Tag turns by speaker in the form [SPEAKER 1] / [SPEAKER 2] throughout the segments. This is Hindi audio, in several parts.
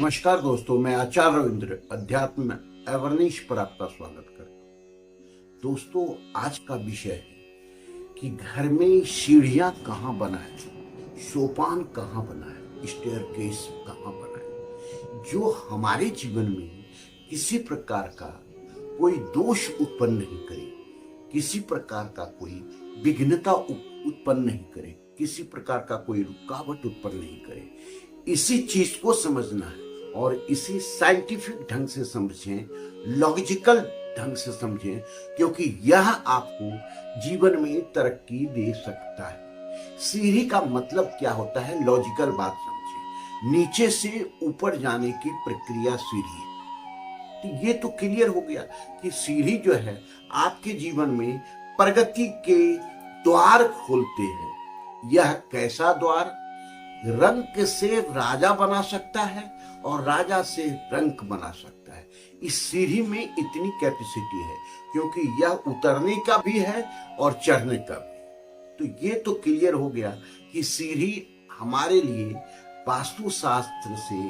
[SPEAKER 1] नमस्कार दोस्तों, मैं आचार्य रविंद्र अध्यात्म अवरनीश पर आपका स्वागत करता हूँ। दोस्तों, आज का विषय है कि घर में सीढ़ियां कहाँ बनाएं, सोपान कहाँ बनाएं, स्टेयरकेस कहाँ बनाएं, जो हमारे जीवन में किसी प्रकार का कोई दोष उत्पन्न नहीं करे, किसी प्रकार का कोई विघ्नता उत्पन्न नहीं करे, किसी प्रकार का कोई रुकावट उत्पन्न नहीं करे। इसी चीज को समझना है और इसी साइंटिफिक ढंग से समझें, लॉजिकल ढंग से समझें, क्योंकि यह आपको जीवन में तरक्की दे सकता है। सीढ़ी का मतलब क्या होता है, लॉजिकल बात समझें। नीचे से ऊपर जाने की प्रक्रिया सीढ़ी है। तो ये तो क्लियर हो गया कि सीढ़ी जो है आपके जीवन में प्रगति के द्वार खोलते हैं। यह कैसा द्वार? रंक से राजा बना सकता है और राजा से रंक बना सकता है। इस सीढ़ी में इतनी कैपेसिटी है क्योंकि यह उतरने का भी है और चढ़ने का भी। तो ये तो क्लियर हो गया कि सीढ़ी हमारे लिए वास्तुशास्त्र से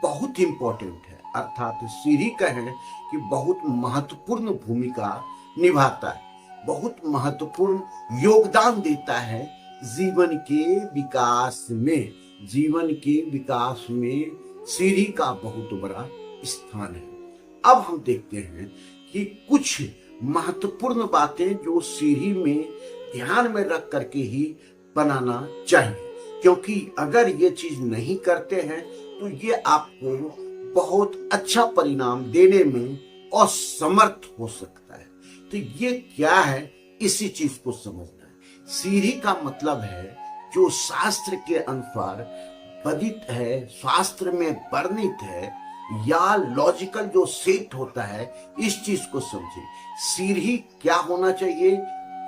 [SPEAKER 1] बहुत इंपॉर्टेंट है, अर्थात सीढ़ी कहें कि बहुत महत्वपूर्ण भूमिका निभाता है, बहुत महत्वपूर्ण योगदान देता है जीवन के विकास में। जीवन के विकास में सीढ़ी का बहुत बड़ा स्थान है। अब हम देखते हैं कि कुछ महत्वपूर्ण बातें जो सीढ़ी में ध्यान में रख करके ही बनाना चाहिए, क्योंकि अगर ये चीज नहीं करते हैं तो ये आपको बहुत अच्छा परिणाम देने में असमर्थ हो सकता है। तो ये क्या है, इसी चीज को समझना। सीढ़ी का मतलब है जो शास्त्र के अनुसार वर्णित है, शास्त्र में वर्णित है, या लॉजिकल जो सेट होता है, इस चीज को समझे। सीढ़ी क्या होना चाहिए?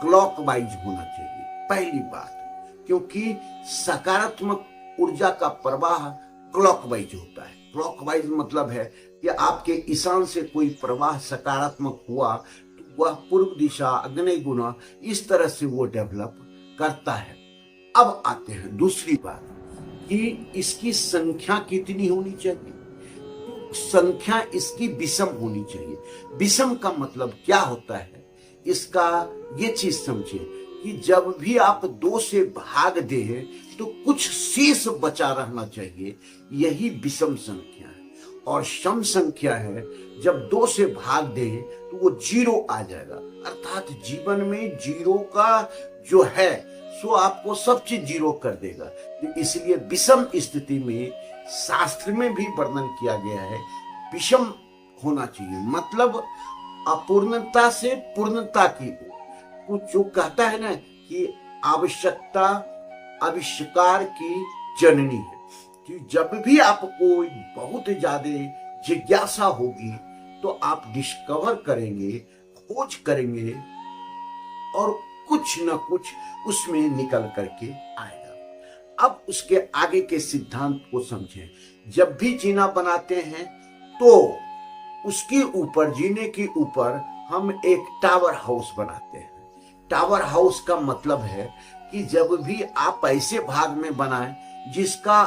[SPEAKER 1] क्लॉकवाइज होना चाहिए, पहली बात, क्योंकि सकारात्मक ऊर्जा का प्रवाह क्लॉकवाइज होता है। क्लॉकवाइज मतलब है कि आपके ईशान से कोई प्रवाह सकारात्मक हुआ, वह पूर्व दिशा, अग्नि गुना, इस तरह से वो डेवलप करता है। अब आते हैं दूसरी बात कि इसकी संख्या कितनी होनी चाहिए। तो संख्या इसकी विषम होनी चाहिए। विषम का मतलब क्या होता है, इसका ये चीज समझे कि जब भी आप 2 से भाग दें तो कुछ शेष बचा रहना चाहिए, यही विषम संख्या है। और सम संख्या है, जब 2 से भाग दें तो वो 0 आ जाएगा, अर्थात जीवन में 0 का जो है सो आपको सब चीज 0 कर देगा। तो इसलिए विषम स्थिति में शास्त्र में भी वर्णन किया गया है, विषम होना चाहिए, मतलब अपूर्णता से पूर्णता की ओर। कुछ जो कहता है ना कि आवश्यकता आविष्कार की जननी है, कि जब भी आपको बहुत ज्यादा जिज्ञासा होगी तो आप डिस्कवर करेंगे, खोज करेंगे और कुछ न कुछ उसमें निकल करके आएगा। अब उसके आगे के सिद्धांत को समझें। जब भी जीना बनाते हैं तो उसके ऊपर, जीने के ऊपर हम एक टावर हाउस बनाते हैं। टावर हाउस का मतलब है कि जब भी आप ऐसे भाग में बनाएं जिसका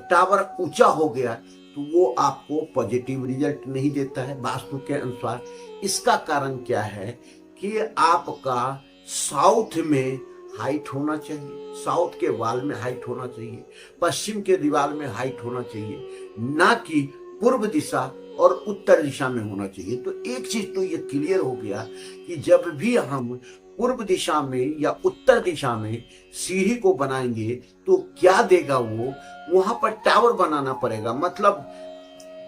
[SPEAKER 1] टावर ऊंचा हो गया तो वो आपको पॉजिटिव रिजल्ट नहीं देता है वास्तु के अनुसार। इसका कारण क्या है कि आपका साउथ में हाइट होना चाहिए, साउथ के वाल में हाइट होना चाहिए, पश्चिम के दीवार में हाइट होना चाहिए, ना कि पूर्व दिशा और उत्तर दिशा में होना चाहिए। तो एक चीज तो ये क्लियर हो गया कि जब भी हम पूर्व दिशा में या उत्तर दिशा में सीढ़ी को बनाएंगे तो क्या देगा, वो वहां पर टावर बनाना पड़ेगा, मतलब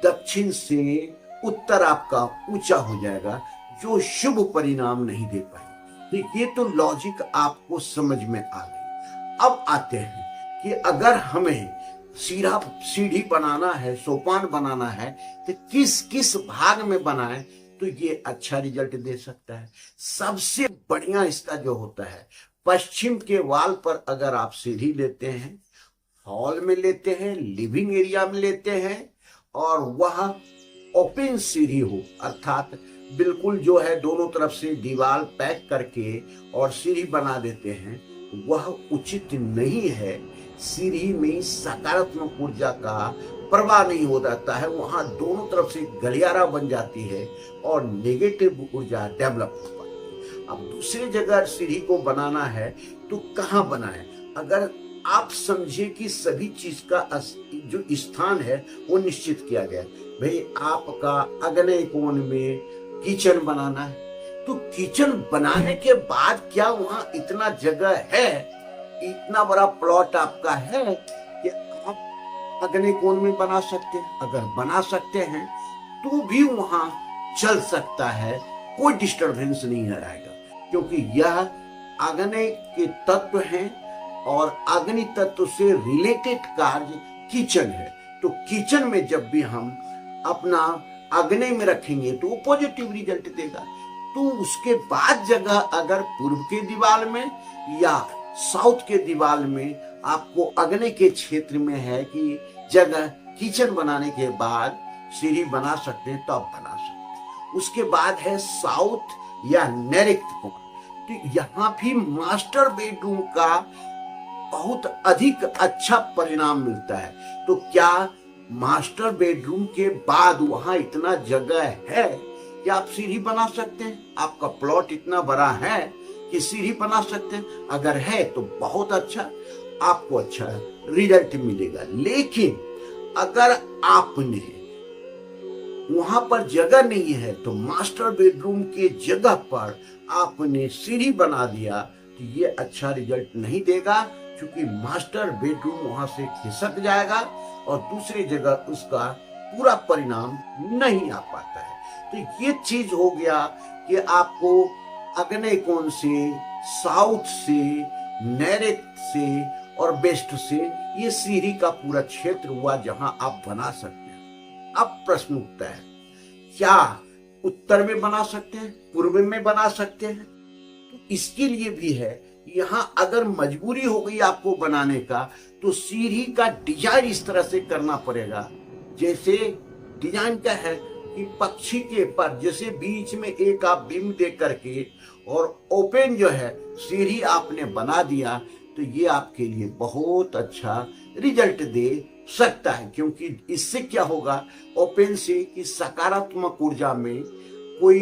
[SPEAKER 1] दक्षिण से उत्तर आपका ऊंचा हो जाएगा, जो शुभ परिणाम नहीं दे पाएगा। तो ये तो लॉजिक आपको समझ में आ गई। अब आते हैं कि अगर हमें सीढ़ी बनाना है, सोपान बनाना है, तो किस किस भाग में बनाएं तो ये अच्छा रिजल्ट दे सकता है। सबसे बढ़िया इसका जो होता है, पश्चिम के वाल पर अगर आप सीढ़ी लेते हैं, हॉल में लेते हैं, लिविंग एरिया में लेते हैं, और वह ओपन सीढ़ी हो, अर्थात बिल्कुल जो है दोनों तरफ से दीवार पैक करके और सीढ़ी बना देते हैं, वह उचित नहीं है। सीढ़ी में सकारात्मक ऊर्जा का परवाह नहीं हो जाता है, वहां दोनों तरफ से गलियारा बन जाती है और नेगेटिव ऊर्जा डेवलप हो पाती है। अब दूसरी जगह सीढ़ी को बनाना है तो कहाँ बनाए? अगर आप समझे कि सभी चीज का जो स्थान है वो निश्चित किया गया है। भाई आपका अग्नि कोण में किचन बनाना है, तो किचन बनाने के बाद क्या वहां इतना जगह है, इतना बड़ा प्लॉट आपका है कि आप अग्नि कोण में बना सकते हैं? अगर बना सकते हैं तो भी वहां चल सकता है, कोई डिस्टरबेंस नहीं आएगा, क्योंकि यह अग्नि के तत्व हैं और अग्नि तत्व से रिलेटेड कार्य किचन है। तो किचन में जब भी हम अपना अग्नि में रखेंगे तो वो पॉजिटिव रिजल्ट देगा। तो उसके बाद जगह अगर पूर्व के दीवार में या साउथ के दीवार में आपको अग्नि के क्षेत्र में है कि जगह किचन बनाने के बाद सीढ़ी बना सकते हैं तो आप बना सकते हैं। उसके बाद है साउथ या नैऋत्य कोण। तो यहाँ भी मास्टर बेडरूम का बहुत अधिक अच्छा परिणाम मिलता है। तो क्या मास्टर बेडरूम के बाद वहां इतना जगह है कि आप सीढ़ी बना सकते हैं? आपका प्लॉट इतना बड़ा है कि सीढ़ी बना सकते हैं? अगर है तो बहुत अच्छा, आपको अच्छा रिजल्ट मिलेगा। लेकिन अगर आपने वहां पर जगह नहीं है तो मास्टर बेडरूम के जगह पर आपने सीढ़ी बना दिया तो ये अच्छा रिजल्ट नहीं देगा, क्योंकि मास्टर बेडरूम वहां से खिसक जाएगा और दूसरी जगह उसका पूरा परिणाम नहीं आ पाता है। तो ये चीज हो गया कि आपको अग्नि कोण से, साउथ से, नैऋत्य से और वेस्ट से ये सीढ़ी का पूरा क्षेत्र हुआ जहां आप बना सकते हैं। अब प्रश्न उठता है, क्या उत्तर में बना सकते हैं, पूर्व में बना सकते हैं? तो इसके लिए भी है, यहां अगर मजबूरी हो गई आपको बनाने का तो सीढ़ी का डिजाइन इस तरह से करना पड़ेगा। जैसे डिजाइन क्या है कि पक्षी के पर जैसे बीच में एक आप बीम दे करके और ओपन जो है सीढ़ी आपने बना दिया तो ये आपके लिए बहुत अच्छा रिजल्ट दे सकता है। क्योंकि इससे क्या होगा, ओपन से कि सकारात्मक ऊर्जा में कोई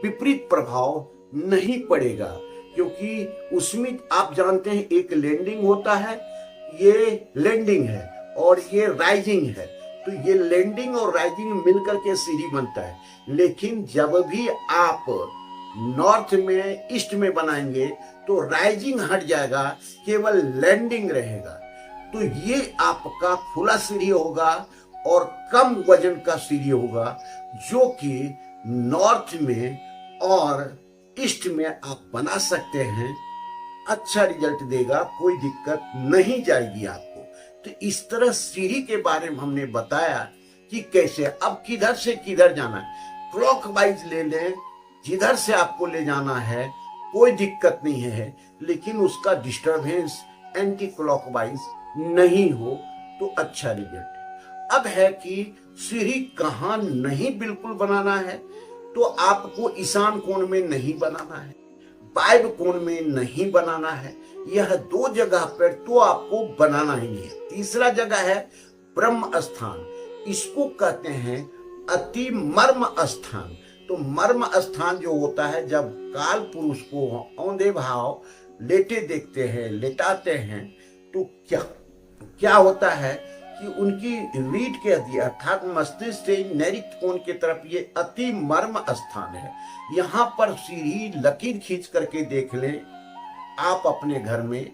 [SPEAKER 1] विपरीत प्रभाव नहीं पड़ेगा, क्योंकि उसमें आप जानते हैं एक लैंडिंग होता है, ये लैंडिंग है और ये राइजिंग है। तो ये लैंडिंग और राइजिंग मिलकर के सीढ़ी बनता है। लेकिन जब भी आप नॉर्थ में, ईस्ट में बनाएंगे तो राइजिंग हट जाएगा, केवल लैंडिंग रहेगा। तो ये आपका खुला सीढ़ी होगा और कम वजन का सीढ़ी होगा, जो कि नॉर्थ में और ईस्ट में आप बना सकते हैं। अच्छा रिजल्ट देगा, कोई दिक्कत नहीं जाएगी आपको। तो इस तरह सीढ़ी के बारे में हमने बताया कि कैसे, अब किधर से किधर जाना है, क्लॉकवाइज ले लें, जिधर से आपको ले जाना है कोई दिक्कत नहीं है, लेकिन उसका डिस्टरबेंस एंटी क्लॉकवाइज नहीं हो तो अच्छा रिजल्ट। अब है कि सीढ़ी कहाँ नहीं बिल्कुल बनाना है, तो आपको ईशान कोण में नहीं बनाना है, वायव्य कोण में नहीं बनाना है। यह दो जगह पर तो आपको बनाना ही नहीं है। तीसरा जगह है ब्रह्म स्थान, इसको कहते हैं अति मर्म स्थान। तो मर्म स्थान जो होता है, जब काल पुरुष को औंधे भाव लेटे देखते हैं, लेटाते हैं, तो क्या होता है कि उनकी रीढ़ के हड्डी अर्थात मस्तिष्क से नैऋत्य कोण की तरफ ये अति मर्म स्थान है। यहाँ पर सीढ़ी लकीर खींच करके देख लें आप अपने घर में,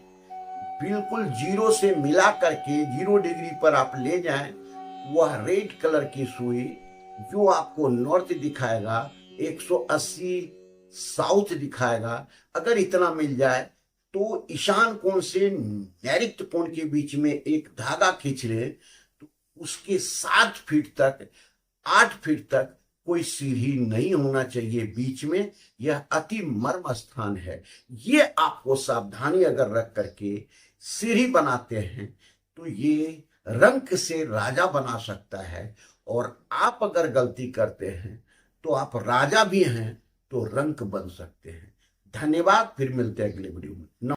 [SPEAKER 1] बिल्कुल जीरो से मिला करके 0 डिग्री पर आप ले जाएं, वह रेड कलर की सुई जो आपको नॉर्थ दिखाएगा, 180 साउथ दिखाएगा। अगर इतना मिल जाए तो ईशान कोण से नैऋत्य कोण के बीच में एक धागा खींच ले, तो उसके 7 फीट तक, 8 फीट तक कोई सीढ़ी नहीं होना चाहिए बीच में। यह अति मर्म स्थान है। ये आपको सावधानी अगर रख करके सीढ़ी बनाते हैं तो ये रंक से राजा बना सकता है, और आप अगर गलती करते हैं तो आप राजा भी हैं तो रंक बन सकते हैं। धन्यवाद, फिर मिलते हैं अगले वीडियो में।